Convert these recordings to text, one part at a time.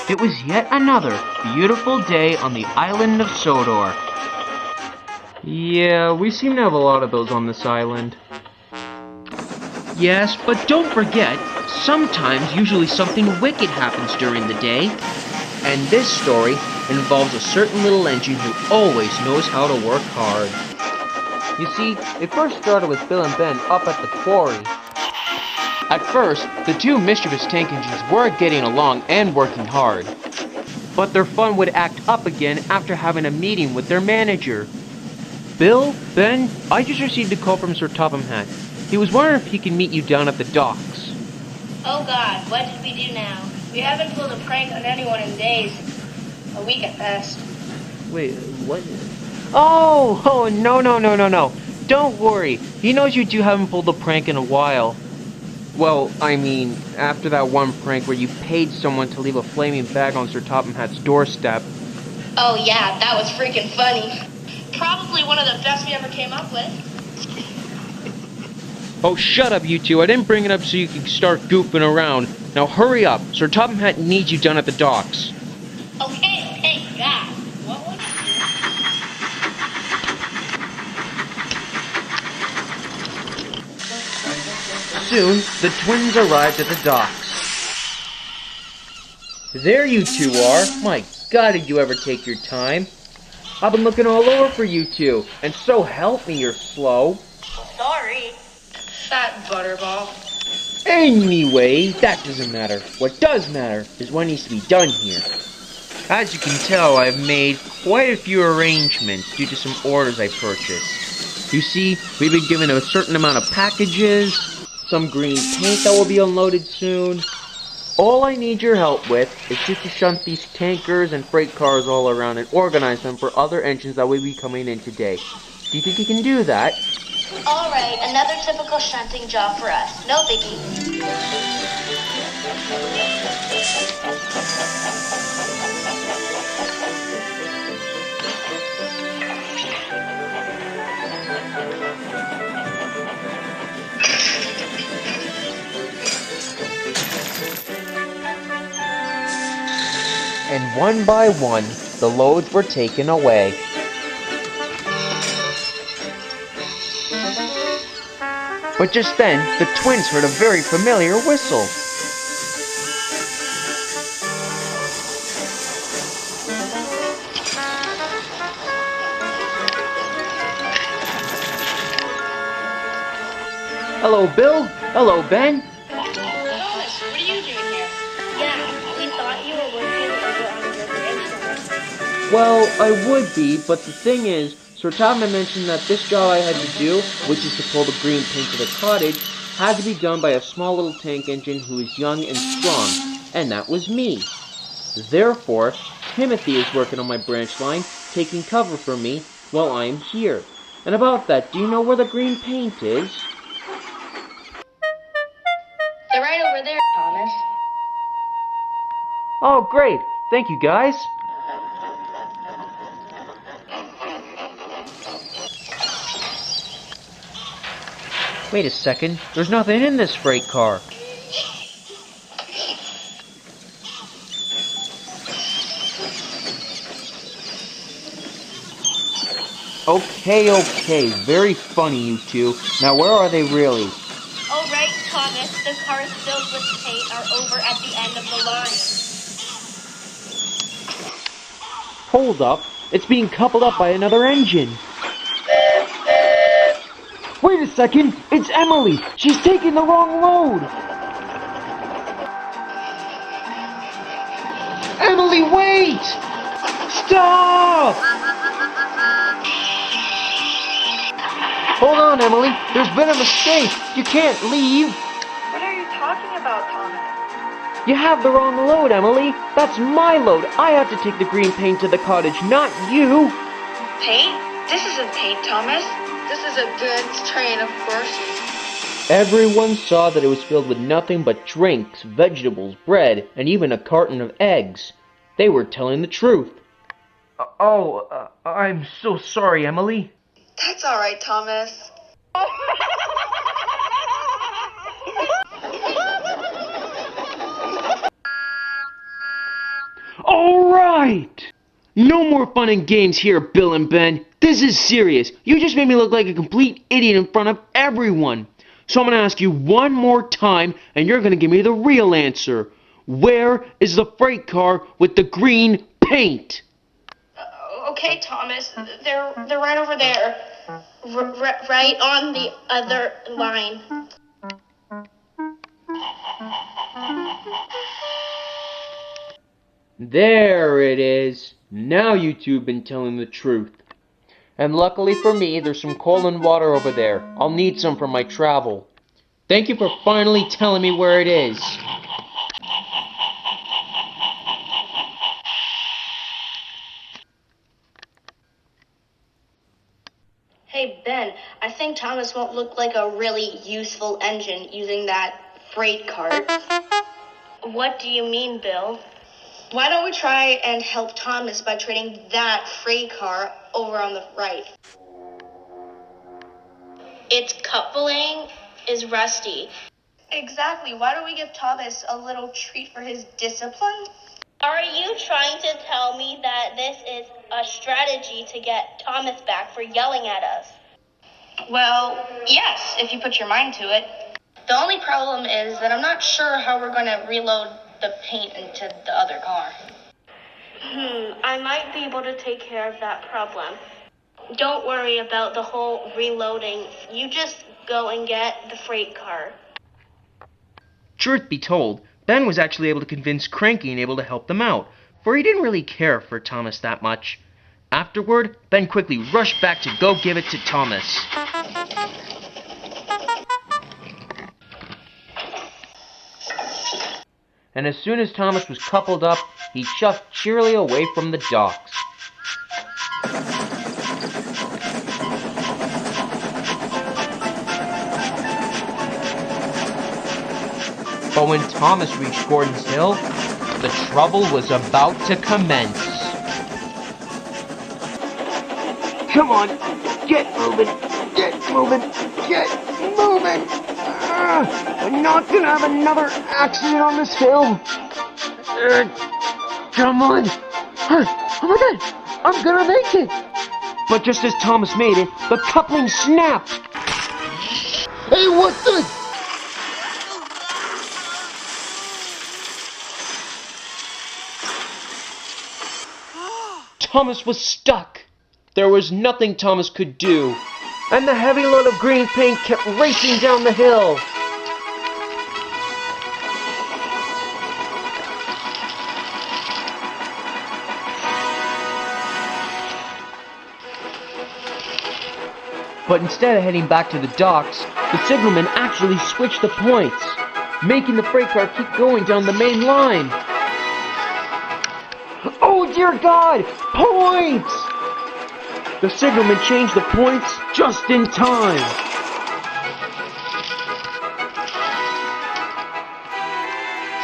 It was yet another beautiful day on the island of Sodor. Yeah, we seem to have a lot of those on this island. Yes, but don't forget, sometimes usually something wicked happens during the day. And this story involves a certain little engine who always knows how to work hard. You see, it first started with Bill and Ben up at the quarry. At first, the two mischievous tank engines were getting along and working hard. But their fun would act up again after having a meeting with their manager. Bill, Ben, I just received a call from Sir Topham Hatt. He was wondering if he can meet you down at the docks. Oh God, what did we do now? We haven't pulled a prank on anyone in days. A week at best. Wait, what? Oh, no. Don't worry. He knows you two haven't pulled a prank in a while. Well, I mean, after that one prank where you paid someone to leave a flaming bag on Sir Topham Hatt's doorstep. Oh yeah, that was freaking funny. Probably one of the best we ever came up with. Oh, shut up, you two. I didn't bring it up so you could start goofing around. Now hurry up. Sir Topham Hatt needs you down at the docks. Okay, God. What was... Soon, the twins arrived at the docks. There you two are. My God, did you ever take your time? I've been looking all over for you two, and so help me, you're slow. Sorry. Fat butterball. Anyway, that doesn't matter. What does matter is what needs to be done here. As you can tell, I've made quite a few arrangements due to some orders I purchased. You see, we've been given a certain amount of packages, some green paint that will be unloaded soon. All I need your help with is just to shunt these tankers and freight cars all around and organize them for other engines that will be coming in today. Do you think you can do that? Alright, another typical shunting job for us. No biggie. And one by one, the loads were taken away. But just then, the twins heard a very familiar whistle. Hello, Bill. Hello, Ben. Thomas, what are you doing here? Yeah, we thought you were working over on your Branchline. Well, I would be, but the thing is, Sir Topham mentioned that this job I had to do, which is to pull the green paint to the cottage, had to be done by a small little tank engine who is young and strong, and that was me. Therefore, Timothy is working on my branch line, taking cover for me while I am here. And about that, do you know where the green paint is? They're right over there, Thomas. Oh, great. Thank you, guys. Wait a second. There's nothing in this freight car. Okay. Very funny, you two. Now, where are they really? Oh, right, Thomas. The cars filled with paint are over at the end of the line. Hold up. It's being coupled up by another engine. Wait a second. It's Emily. She's taking the wrong load. Emily, wait! Stop! Hold on, Emily. There's been a mistake. You can't leave. What are you talking about, Thomas? You have the wrong load, Emily. That's my load. I have to take the green paint to the cottage, not you. Paint? This isn't paint, Thomas. This is a goods train, of course. Everyone saw that it was filled with nothing but drinks, vegetables, bread, and even a carton of eggs. They were telling the truth. I'm so sorry, Emily. That's all right, Thomas. Alright! No more fun and games here, Bill and Ben. This is serious. You just made me look like a complete idiot in front of everyone. So I'm going to ask you one more time, and you're going to give me the real answer. Where is the freight car with the green paint? Okay, Thomas. They're right over there. Right on the other line. There it is. Now you two have been telling the truth. And luckily for me, there's some coal and water over there. I'll need some for my travel. Thank you for finally telling me where it is. Hey, Ben, I think Thomas won't look like a really useful engine using that freight cart. What do you mean, Bill? Why don't we try and help Thomas by trading that freight car over on the right? Its coupling is rusty. Exactly. Why don't we give Thomas a little treat for his discipline? Are you trying to tell me that this is a strategy to get Thomas back for yelling at us? Well, yes, if you put your mind to it. The only problem is that I'm not sure how we're going to reload the paint into the other car. I might be able to take care of that problem. Don't worry about the whole reloading. You just go and get the freight car. Truth be told, Ben was actually able to convince Cranky and able to help them out, for he didn't really care for Thomas that much. Afterward, Ben quickly rushed back to go give it to Thomas. And as soon as Thomas was coupled up, he shoved cheerily away from the docks. But when Thomas reached Gordon's Hill, the trouble was about to commence. Come on, get moving, get moving, get moving! I'm not gonna have another accident on this hill. Come on! Oh my god, I'm gonna make it! But just as Thomas made it, the coupling snapped. Hey, what the? Thomas was stuck. There was nothing Thomas could do, and the heavy load of green paint kept racing down the hill. But instead of heading back to the docks, the signalman actually switched the points, making the freight car keep going down the main line. Oh dear God! Points! The signalman changed the points just in time.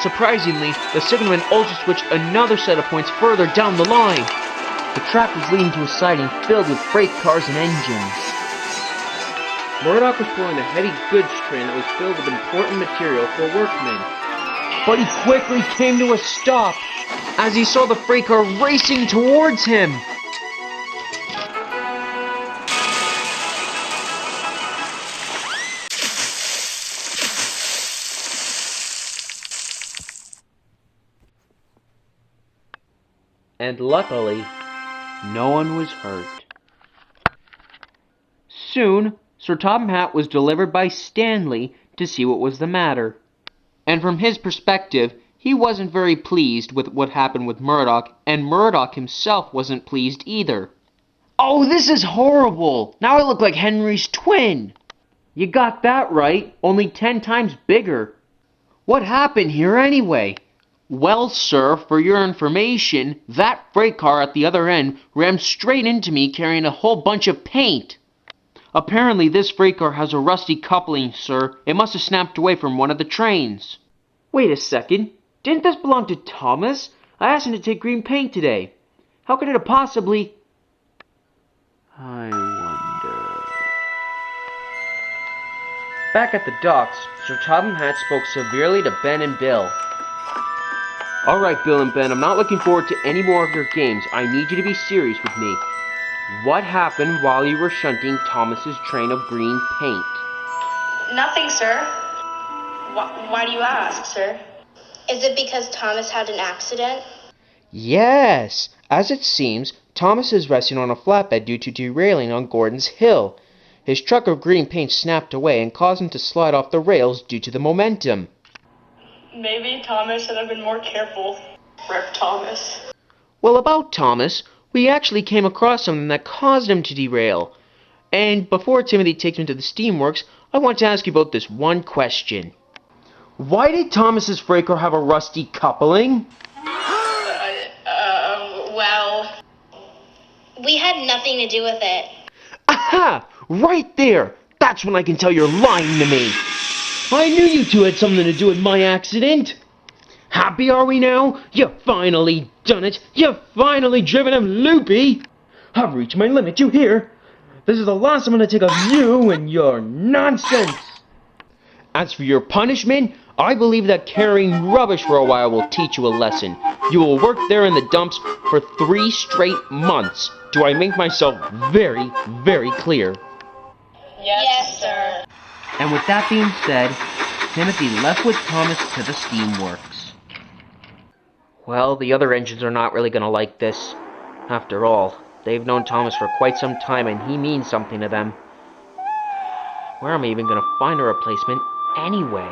Surprisingly, the signalman also switched another set of points further down the line. The track was leading to a siding filled with freight cars and engines. Murdoch was pulling a heavy goods train that was filled with important material for workmen. But he quickly came to a stop as he saw the freight car racing towards him. And luckily, no one was hurt. Soon, Sir Topham Hatt was delivered by Stanley to see what was the matter. And from his perspective, he wasn't very pleased with what happened with Murdoch, and Murdoch himself wasn't pleased either. Oh, this is horrible! Now I look like Henry's twin! You got that right, only 10 times bigger. What happened here anyway? Well, sir, for your information, that freight car at the other end rammed straight into me carrying a whole bunch of paint. Apparently this freight car has a rusty coupling, sir. It must have snapped away from one of the trains. Wait a second. Didn't this belong to Thomas? I asked him to take green paint today. How could it have possibly... I wonder... Back at the docks, Sir Topham Hatt spoke severely to Ben and Bill. Alright, Bill and Ben, I'm not looking forward to any more of your games. I need you to be serious with me. What happened while you were shunting Thomas's train of green paint? Nothing, sir. Why do you ask, sir? Is it because Thomas had an accident? Yes! As it seems, Thomas is resting on a flatbed due to derailing on Gordon's Hill. His truck of green paint snapped away and caused him to slide off the rails due to the momentum. Maybe Thomas should have been more careful. Rip Thomas. Well, about Thomas, we actually came across something that caused him to derail. And before Timothy takes me to the Steamworks, I want to ask you about this one question. Why did Thomas's freight car have a rusty coupling? Well... We had nothing to do with it. Aha! Right there! That's when I can tell you're lying to me! I knew you two had something to do with my accident! Happy are we now? You finally done it! You finally driven him loopy! I've reached my limit, you hear? This is the last I'm gonna take of you and your nonsense! As for your punishment, I believe that carrying rubbish for a while will teach you a lesson. You will work there in the dumps for 3 straight months. Do I make myself very, very clear? Yes, sir. And with that being said, Timothy left with Thomas to the Steamworks. Well, the other engines are not really going to like this. After all, they've known Thomas for quite some time and he means something to them. Where am I even going to find a replacement anyway?